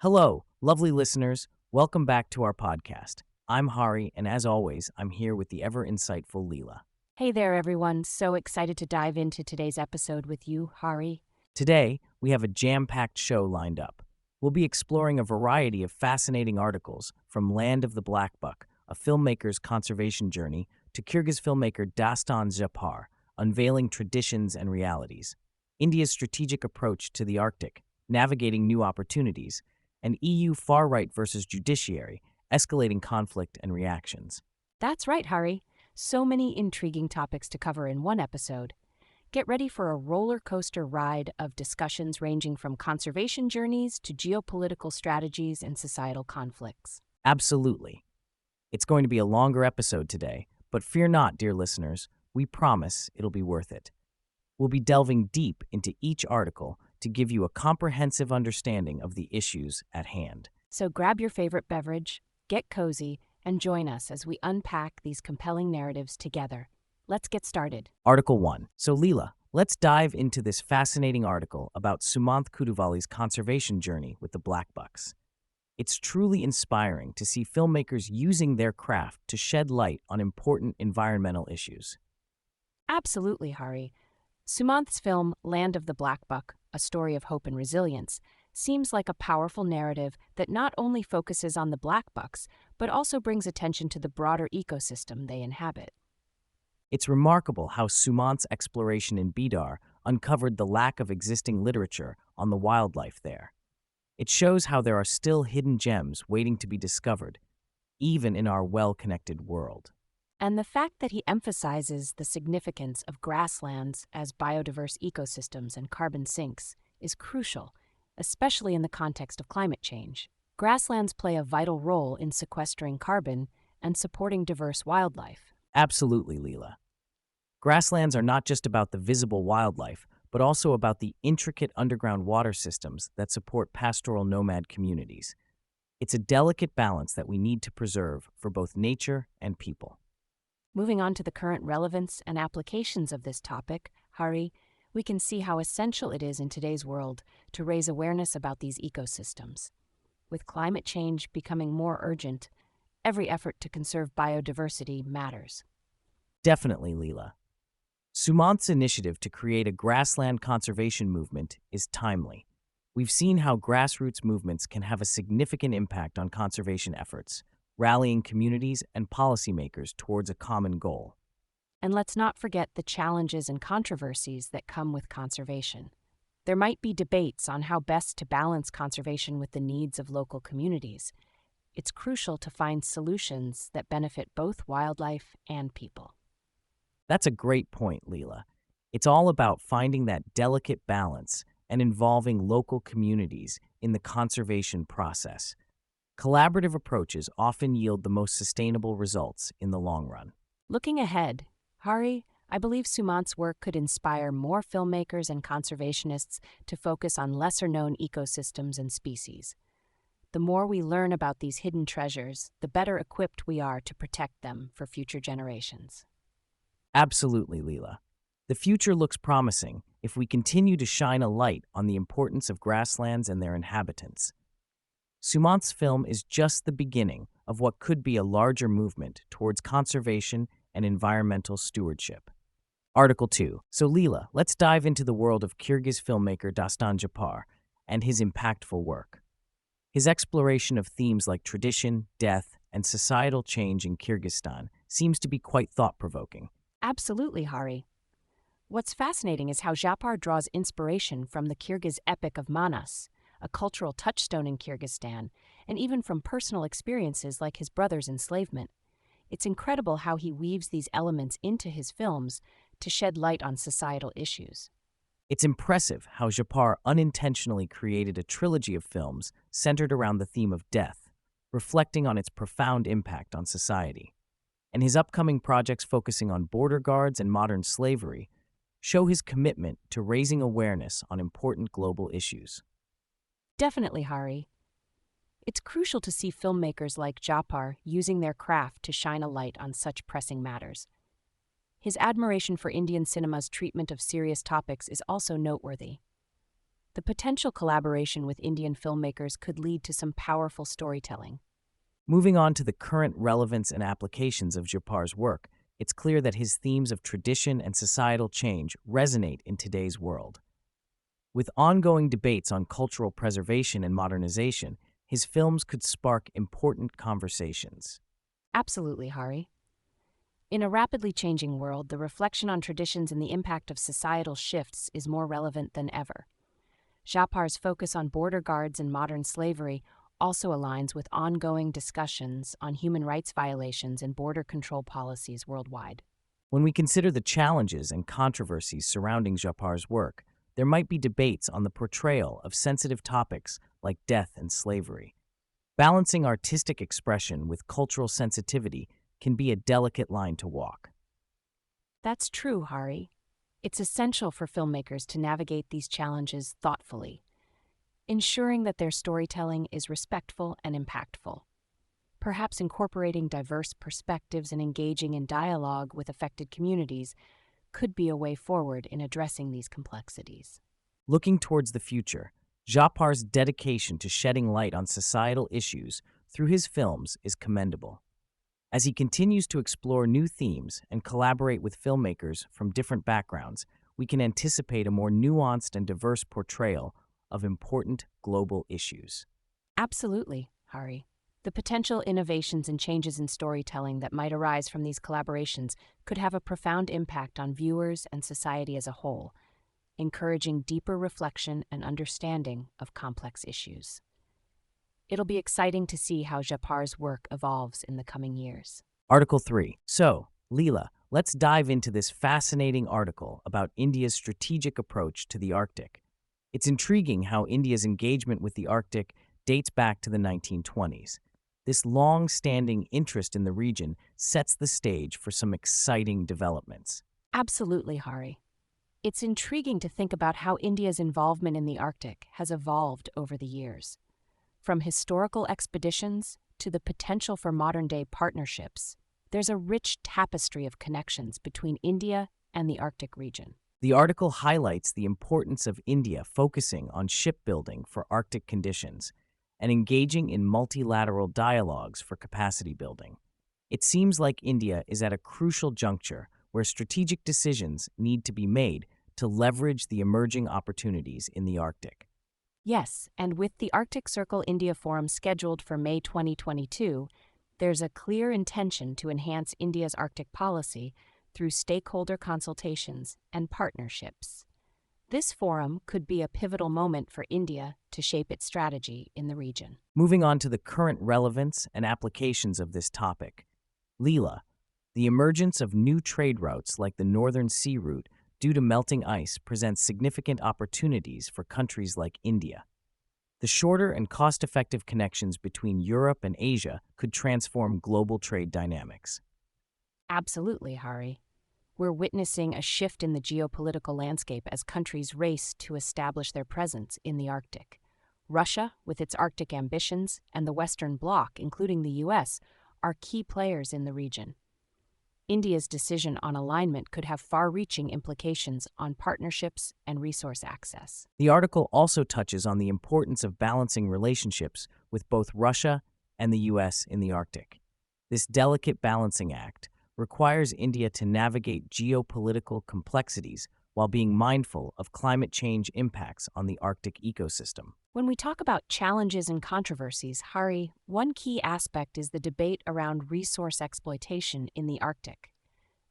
Hello, lovely listeners. Welcome back to our podcast. I'm Hari, and as always, I'm here with the ever insightful Leela. Hey there, everyone. So excited to dive into today's episode with you, Hari. Today, we have a jam packed show lined up. We'll be exploring a variety of fascinating articles from Land of the Blackbuck, a filmmaker's conservation journey, to Kyrgyz filmmaker Dastan Zhapar, unveiling traditions and realities, India's strategic approach to the Arctic, navigating new opportunities, and EU far right versus Judiciary, escalating conflict and reactions. That's right, Hari. So many intriguing topics to cover in one episode. Get ready for a roller coaster ride of discussions ranging from conservation journeys to geopolitical strategies and societal conflicts. Absolutely. It's going to be a longer episode today, but fear not, dear listeners. We promise it'll be worth it. We'll be delving deep into each article to give you a comprehensive understanding of the issues at hand. So grab your favorite beverage, get cozy, and join us as we unpack these compelling narratives together. Let's get started. Article 1. So, Leela, let's dive into this fascinating article about Sumanth Kuduvali's conservation journey with the Blackbucks. It's truly inspiring to see filmmakers using their craft to shed light on important environmental issues. Absolutely, Hari. Sumanth's film, Land of the Blackbuck, A Story of Hope and Resilience, seems like a powerful narrative that not only focuses on the blackbucks, but also brings attention to the broader ecosystem they inhabit. It's remarkable how Sumanth's exploration in Bidar uncovered the lack of existing literature on the wildlife there. It shows how there are still hidden gems waiting to be discovered, even in our well-connected world. And the fact that he emphasizes the significance of grasslands as biodiverse ecosystems and carbon sinks is crucial, especially in the context of climate change. Grasslands play a vital role in sequestering carbon and supporting diverse wildlife. Absolutely, Leela. Grasslands are not just about the visible wildlife, but also about the intricate underground water systems that support pastoral nomad communities. It's a delicate balance that we need to preserve for both nature and people. Moving on to the current relevance and applications of this topic, Hari, we can see how essential it is in today's world to raise awareness about these ecosystems. With climate change becoming more urgent, every effort to conserve biodiversity matters. Definitely, Leela. Sumanth's initiative to create a grassland conservation movement is timely. We've seen how grassroots movements can have a significant impact on conservation efforts, rallying communities and policymakers towards a common goal. And let's not forget the challenges and controversies that come with conservation. There might be debates on how best to balance conservation with the needs of local communities. It's crucial to find solutions that benefit both wildlife and people. That's a great point, Leela. It's all about finding that delicate balance and involving local communities in the conservation process. Collaborative approaches often yield the most sustainable results in the long run. Looking ahead, Hari, I believe Sumanth's work could inspire more filmmakers and conservationists to focus on lesser-known ecosystems and species. The more we learn about these hidden treasures, the better equipped we are to protect them for future generations. Absolutely, Leela. The future looks promising if we continue to shine a light on the importance of grasslands and their inhabitants. Sumanth's film is just the beginning of what could be a larger movement towards conservation and environmental stewardship. Article 2. So, Leela, let's dive into the world of Kyrgyz filmmaker Dastan Zhapar and his impactful work. His exploration of themes like tradition, death, and societal change in Kyrgyzstan seems to be quite thought-provoking. Absolutely, Hari. What's fascinating is how Zhapar draws inspiration from the Kyrgyz epic of Manas, a cultural touchstone in Kyrgyzstan, and even from personal experiences like his brother's enslavement. It's incredible how he weaves these elements into his films to shed light on societal issues. It's impressive how Zhapar unintentionally created a trilogy of films centered around the theme of death, reflecting on its profound impact on society. And his upcoming projects focusing on border guards and modern slavery show his commitment to raising awareness on important global issues. Definitely, Hari. It's crucial to see filmmakers like Zhapar using their craft to shine a light on such pressing matters. His admiration for Indian cinema's treatment of serious topics is also noteworthy. The potential collaboration with Indian filmmakers could lead to some powerful storytelling. Moving on to the current relevance and applications of Zhapar's work, it's clear that his themes of tradition and societal change resonate in today's world. With ongoing debates on cultural preservation and modernization, his films could spark important conversations. Absolutely, Hari. In a rapidly changing world, the reflection on traditions and the impact of societal shifts is more relevant than ever. Zhapar's focus on border guards and modern slavery also aligns with ongoing discussions on human rights violations and border control policies worldwide. When we consider the challenges and controversies surrounding Zhapar's work, there might be debates on the portrayal of sensitive topics like death and slavery. Balancing artistic expression with cultural sensitivity can be a delicate line to walk. That's true, Hari. It's essential for filmmakers to navigate these challenges thoughtfully, ensuring that their storytelling is respectful and impactful. Perhaps incorporating diverse perspectives and engaging in dialogue with affected communities could be a way forward in addressing these complexities. Looking towards the future, Zhapar's dedication to shedding light on societal issues through his films is commendable. As he continues to explore new themes and collaborate with filmmakers from different backgrounds, we can anticipate a more nuanced and diverse portrayal of important global issues. Absolutely, Hari. The potential innovations and changes in storytelling that might arise from these collaborations could have a profound impact on viewers and society as a whole, encouraging deeper reflection and understanding of complex issues. It'll be exciting to see how Zhapar's work evolves in the coming years. Article 3. So, Leela, let's dive into this fascinating article about India's strategic approach to the Arctic. It's intriguing how India's engagement with the Arctic dates back to the 1920s. This long-standing interest in the region sets the stage for some exciting developments. Absolutely, Hari. It's intriguing to think about how India's involvement in the Arctic has evolved over the years. From historical expeditions to the potential for modern-day partnerships, there's a rich tapestry of connections between India and the Arctic region. The article highlights the importance of India focusing on shipbuilding for Arctic conditions and engaging in multilateral dialogues for capacity building. It seems like India is at a crucial juncture where strategic decisions need to be made to leverage the emerging opportunities in the Arctic. Yes, and with the Arctic Circle India Forum scheduled for May 2022, there's a clear intention to enhance India's Arctic policy through stakeholder consultations and partnerships. This forum could be a pivotal moment for India to shape its strategy in the region. Moving on to the current relevance and applications of this topic. Leela, the emergence of new trade routes like the Northern Sea Route due to melting ice presents significant opportunities for countries like India. The shorter and cost-effective connections between Europe and Asia could transform global trade dynamics. Absolutely, Hari. We're witnessing a shift in the geopolitical landscape as countries race to establish their presence in the Arctic. Russia, with its Arctic ambitions, and the Western Bloc, including the U.S., are key players in the region. India's decision on alignment could have far-reaching implications on partnerships and resource access. The article also touches on the importance of balancing relationships with both Russia and the U.S. in the Arctic. This delicate balancing act requires India to navigate geopolitical complexities while being mindful of climate change impacts on the Arctic ecosystem. When we talk about challenges and controversies, Hari, one key aspect is the debate around resource exploitation in the Arctic.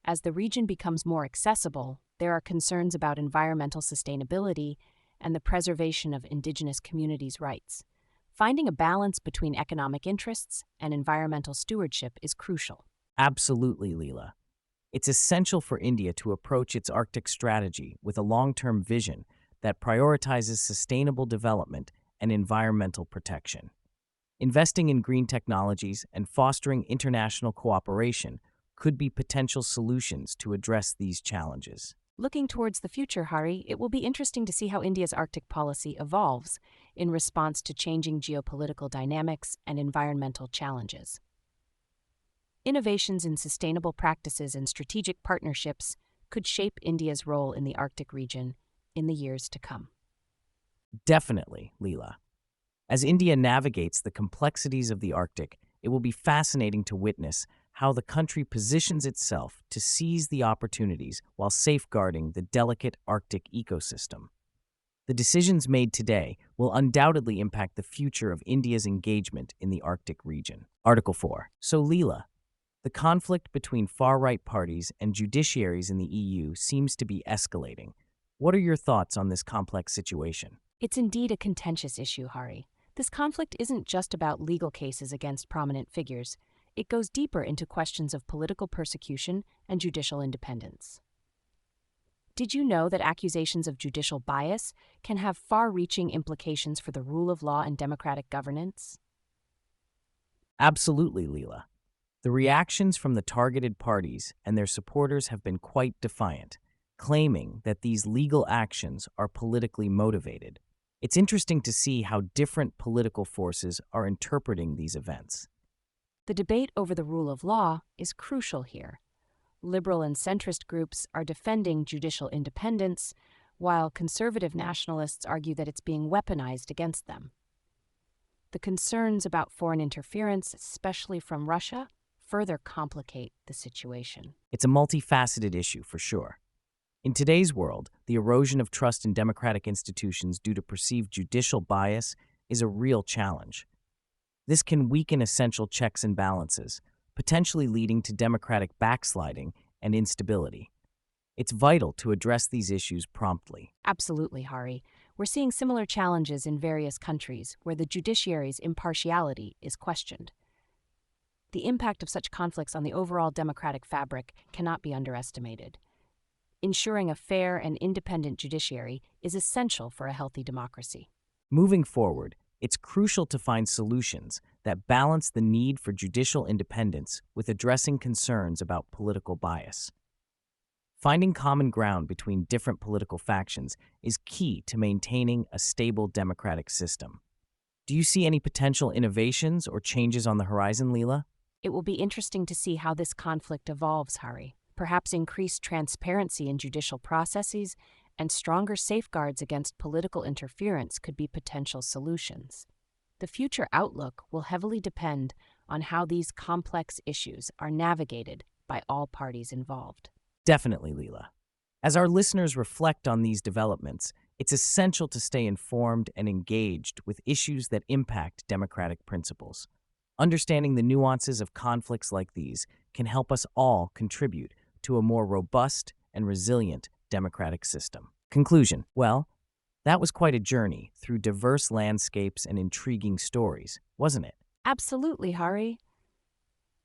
As the region becomes more accessible, there are concerns about environmental sustainability and the preservation of indigenous communities' rights. Finding a balance between economic interests and environmental stewardship is crucial. Absolutely, Leela. It's essential for India to approach its Arctic strategy with a long-term vision that prioritizes sustainable development and environmental protection. Investing in green technologies and fostering international cooperation could be potential solutions to address these challenges. Looking towards the future, Hari, it will be interesting to see how India's Arctic policy evolves in response to changing geopolitical dynamics and environmental challenges. Innovations in sustainable practices and strategic partnerships could shape India's role in the Arctic region in the years to come. Definitely, Leela. As India navigates the complexities of the Arctic, it will be fascinating to witness how the country positions itself to seize the opportunities while safeguarding the delicate Arctic ecosystem. The decisions made today will undoubtedly impact the future of India's engagement in the Arctic region. Article 4. So, Leela, the conflict between far-right parties and judiciaries in the EU seems to be escalating. What are your thoughts on this complex situation? It's indeed a contentious issue, Hari. This conflict isn't just about legal cases against prominent figures. It goes deeper into questions of political persecution and judicial independence. Did you know that accusations of judicial bias can have far-reaching implications for the rule of law and democratic governance? Absolutely, Leela. The reactions from the targeted parties and their supporters have been quite defiant, claiming that these legal actions are politically motivated. It's interesting to see how different political forces are interpreting these events. The debate over the rule of law is crucial here. Liberal and centrist groups are defending judicial independence, while conservative nationalists argue that it's being weaponized against them. The concerns about foreign interference, especially from Russia, further complicate the situation. It's a multifaceted issue for sure. In today's world, the erosion of trust in democratic institutions due to perceived judicial bias is a real challenge. This can weaken essential checks and balances, potentially leading to democratic backsliding and instability. It's vital to address these issues promptly. Absolutely, Hari. We're seeing similar challenges in various countries where the judiciary's impartiality is questioned. The impact of such conflicts on the overall democratic fabric cannot be underestimated. Ensuring a fair and independent judiciary is essential for a healthy democracy. Moving forward, it's crucial to find solutions that balance the need for judicial independence with addressing concerns about political bias. Finding common ground between different political factions is key to maintaining a stable democratic system. Do you see any potential innovations or changes on the horizon, Leela? It will be interesting to see how this conflict evolves, Hari. Perhaps increased transparency in judicial processes and stronger safeguards against political interference could be potential solutions. The future outlook will heavily depend on how these complex issues are navigated by all parties involved. Definitely, Leela. As our listeners reflect on these developments, it's essential to stay informed and engaged with issues that impact democratic principles. Understanding the nuances of conflicts like these can help us all contribute to a more robust and resilient democratic system. Conclusion. Well, that was quite a journey through diverse landscapes and intriguing stories, wasn't it? Absolutely, Hari.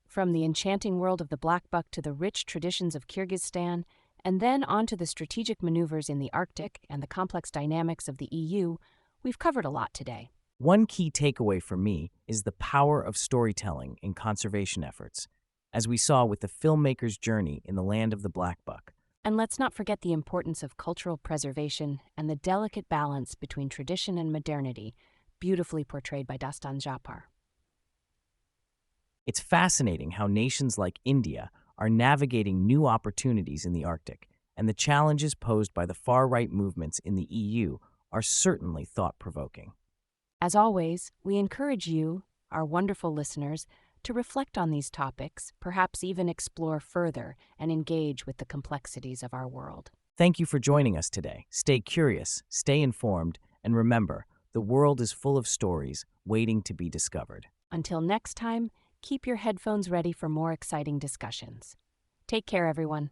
From the enchanting world of the Blackbuck to the rich traditions of Kyrgyzstan, and then on to the strategic maneuvers in the Arctic and the complex dynamics of the EU, we've covered a lot today. One key takeaway for me is the power of storytelling in conservation efforts, as we saw with the filmmaker's journey in the land of the Blackbuck. And let's not forget the importance of cultural preservation and the delicate balance between tradition and modernity, beautifully portrayed by Dastan Zhapar. It's fascinating how nations like India are navigating new opportunities in the Arctic, and the challenges posed by the far-right movements in the EU are certainly thought-provoking. As always, we encourage you, our wonderful listeners, to reflect on these topics, perhaps even explore further and engage with the complexities of our world. Thank you for joining us today. Stay curious, stay informed, and remember, the world is full of stories waiting to be discovered. Until next time, keep your headphones ready for more exciting discussions. Take care, everyone.